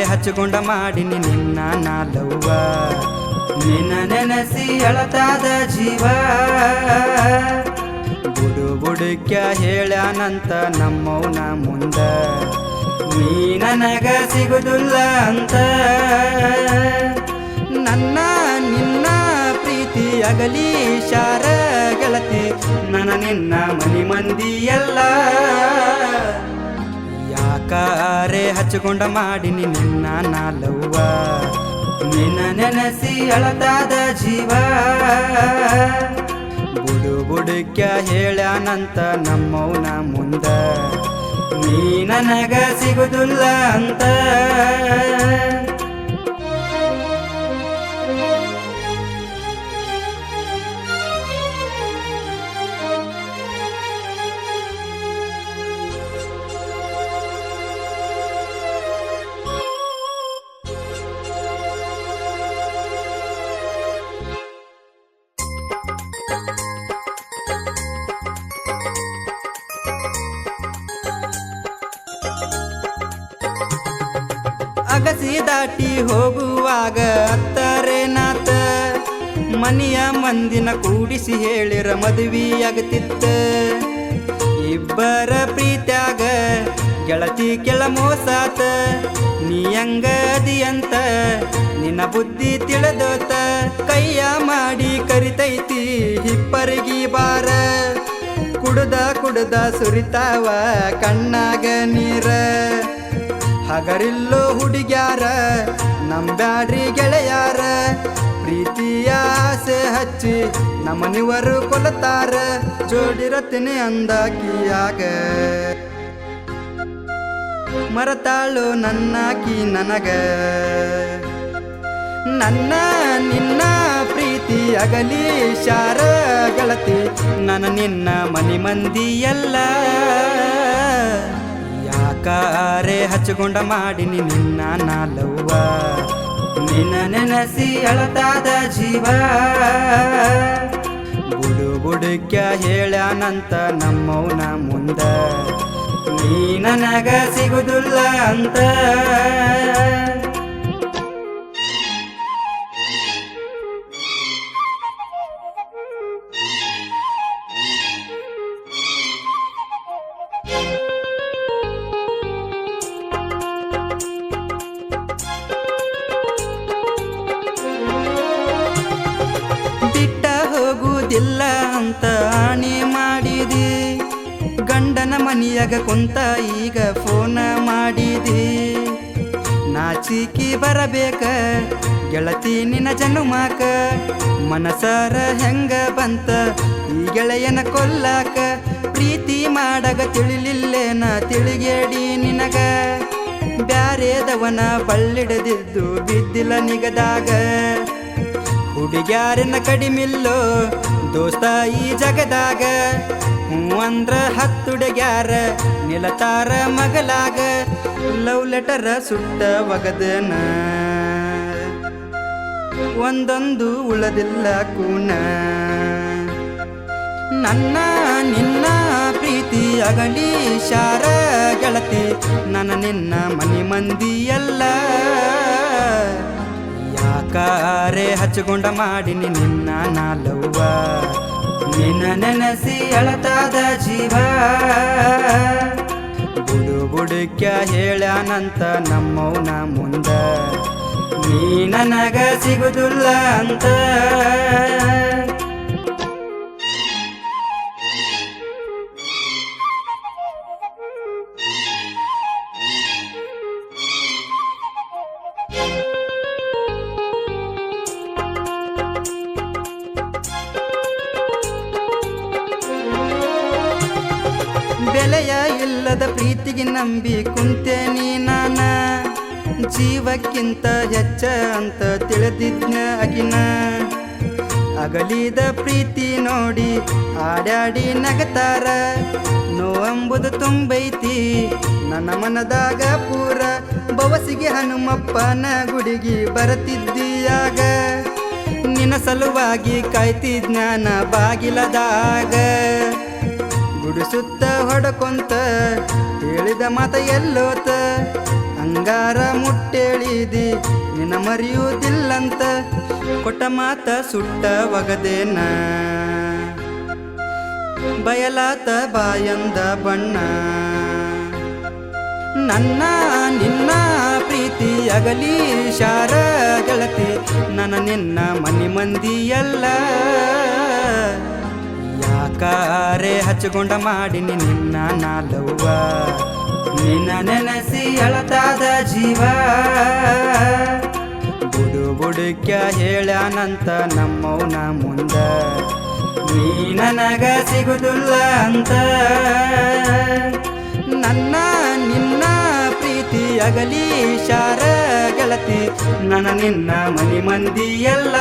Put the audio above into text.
ಹಚ್ಚಿಕೊಂಡ ಮಾಡಿನಿ ನಿನ್ನ ನಾಲವ್ವ ನಿನ್ನ ನೆನಸಿ ಅಳತಾದ ಜೀವ ಬುಡು ಬುಡುಕ್ಯ ಹೇಳ್ಯಾನಂತ ನಮ್ಮವ್ನ ಮುಂದ ನೀ ನನಗ ಸಿಗುದಿಲ್ಲ ಅಂತ ನನ್ನ ನಿನ್ನ ಪ್ರೀತಿ ಅಗಲಿ ಶಾರ ಗೆಳತಿ ನನ್ನ ನಿನ್ನ ಮನಿ ಮಂದಿ ಎಲ್ಲ ಯಾಕಾರೆ ಹಚ್ಚಿಕೊಂಡ ಮಾಡಿನಿ ನಿನ್ನ ನಾಲವ್ವ ನಿನ್ನ ನೆನಸಿ ಅಳತಾದ ಜೀವ ಬುಡು ಬುಡುಕ್ಯ ಹೇಳ್ಯಾನಂತ ನಮ್ಮವ್ನ ಮುಂದ ನೀ ನನಗ ಸಿಗುದಿಲ್ಲ ಅಂತ ಅಗಸಿ ದಾಟಿ ಹೋಗುವಾಗ ಅತ್ತರೇನಾತ ಮನೆಯ ಮಂದಿನ ಕೂಡಿಸಿ ಹೇಳಿರ ಮದುವೆಯಾಗತಿತ್ತ ಇಬ್ಬರ ಪ್ರೀತ್ಯಾಗ ಗೆಳತಿ ಕೆಳ ಮೋಸಾತ ನೀ ಹಂಗದಿ ಅಂತ ನಿನ್ನ ಬುದ್ಧಿ ತಿಳಿದೋತ ಕೈಯ ಮಾಡಿ ಕರಿತೈತಿ ಹಿಪ್ಪರಿಗಿ ಬಾರ ಕುಡ್ದ ಕುಡ್ದ ಸುರಿತಾವ ಕಣ್ಣಾಗ ನೀರ ಹಗರಿಲ್ಲೋ ಹುಡುಗ್ಯಾರ ನಂಬ್ಯಾಡ್ರಿ ಗೆಳೆಯಾರ ಪ್ರೀತಿಯ ಆಸೆ ಹಚ್ಚಿ ನಮ್ಮನಿವರು ಕೊಲತಾರ ಜೋಡಿರತೀನಿ ಅಂದಾಕಿಯಾಗ ಮರತಾಳು ನನ್ನಾಕಿ ನನಗ ನನ್ನ ನಿನ್ನ ಪ್ರೀತಿ ಅಗಲಿ ಶಾರ ಗೆಳತಿ ನನ್ನ ನಿನ್ನ ಮನಿ ಮಂದಿ ಎಲ್ಲ ಯಾಕಾರೆ ಹಚ್ಚಿಕೊಂಡ ಮಾಡಿನಿ ನಿನ್ನ ನಾಲವ್ವ ನಿನ್ನ ನೆನಸಿ ಅಳತಾದ ಜೀವ ಬುಡು ಬುಡುಕ್ಯ ಹೇಳ್ಯಾನಂತ ನಮ್ಮವ್ನ ಮುಂದ ನೀ ನನಗ ಸಿಗುದಿಲ್ಲ ಅಂತ ಬಿಟ್ಟ ಹೋಗುವುದಿಲ್ಲ ಅಂತ ಆಣೆ ಮಾಡಿದಿ ಗಂಡನ ಮನಿಯಾಗ ಕುಂತ ಈಗ ಫೋನ ಮಾಡಿದಿ ನಾಚಿಕಿ ಬರಬೇಕ ಗೆಳತಿ ನಿನ್ನ ಜನುಮಾಕ ಮನಸಾರ ಹೆಂಗ ಬಂತ ಈ ಗೆಳೆಯನ ಕೊಲ್ಲಾಕ ಪ್ರೀತಿ ಮಾಡಗ ತಿಳಿಲಿಲ್ಲೇನ ತಿಳಿಗೇಡಿ ನಿನಗ ಬ್ಯಾರೇದವನ ಬಳ್ಳಿಡದಿದ್ದು ಬಿದ್ದಿಲ್ಲ ನಿಗದಾಗ ಹುಡುಗ್ಯಾರನ ಕಡಿಮಿಲ್ಲೋ ದೋಸ್ತ ಈ ಜಗದಾಗ ಹ್ಞೂ ಅಂದ್ರ 10 ಹುಡುಗ್ಯಾರ ನಿಲತಾರ ಮಗಲಾಗ ಲವ್ ಲೆಟರ ಸುಟ್ಟ ಒಗದನ ಒಂದೊಂದು ಉಳದಿಲ್ಲ ಕೂನ ನನ್ನ ನಿನ್ನ ಪ್ರೀತಿ ಅಗಲಿ ಶಾರ ಗೆಳತಿ ನನ್ನ ನಿನ್ನ ಮನಿ ಮಂದಿ ಎಲ್ಲ ಯಾಕಾರೆ ಹಚ್ಚಿಕೊಂಡ ಮಾಡಿನಿ ನಿನ್ನ ನಾಲವ್ವ ನಿನ್ನ ನೆನಸಿ ಅಳತಾದ ಜೀವ ಬುಡು ಬುಡುಕ್ಯ ಹೇಳ್ಯಾನಂತ ನಮ್ಮವ್ನ ಮುಂದ ನೀ ನನಗ ಸಿಗುದಿಲ್ಲ ಅಂತ ಬೆಲೆಯ ಇಲ್ಲದ ಪ್ರೀತಿಗೆ ನಂಬಿ ಕುಂತೇನಿ ನಾನ ಜೀವಕ್ಕಿಂತ ಹೆಚ್ಚ ಅಂತ ತಿಳಿದಿದ್ನ ಅಗಿನ ಅಗಲಿದ ಪ್ರೀತಿ ನೋಡಿ ಆಡ್ಯಾಡಿ ನಗತಾರ ನೋವಂಬುದು ತುಂಬೈತಿ ನನ್ನ ಮನದಾಗ ಪೂರ ಬವಸಿಗೆ ಹನುಮಪ್ಪನ ಗುಡಿಗೆ ಬರತಿದ್ದೀಯಾಗ ನಿನ್ನ ಸಲುವಾಗಿ ಕಾಯ್ತಿದ್ನ ಬಾಗಿಲದಾಗ ಗುಡಿಸುತ್ತ ಹೊಡಕೊಂತ ಹೇಳಿದ ಮಾತ ಎಲ್ಲೋತ ಹಂಗಾರ ಮುಟ್ಟೆಳಿದಿ ನಿನ್ನ ಮರೆಯುವುದಿಲ್ಲಂತ ಕೊಟ್ಟ ಮಾತ ಸುಟ್ಟ ಒಗದೇನ ಬಯಲಾತ ಬಾಯಂದ ಬಣ್ಣ ನನ್ನ ನಿನ್ನ ಪ್ರೀತಿ ಅಗಲಿ ಶಾರ ಗೆಳತಿ ನನ್ನ ನಿನ್ನ ಮನಿ ಮಂದಿಯಲ್ಲ ಯಾಕಾರೆ ಹಚ್ಚಗೊಂಡ ಮಾಡಿನಿ ನಿನ್ನ ನಾಲವ್ವ ನಿನ್ನ ನೆನೆಸಿ ಅಳತಾದ ಜೀವ ಬುಡುಕ್ಯ ಹೇಳ್ಯಾನಂತ ನಮ್ಮವನ ಮುಂದ ನೀ ನನಗ ಸಿಗುದಿಲ್ಲ ಅಂತ ನನ್ನ ನಿನ್ನ ಪ್ರೀತಿ ಅಗಲಿ ಶಾರ ಗೆಳತಿ ನನ್ನ ನಿನ್ನ ಮನಿ ಮಂದಿಯಲ್ಲ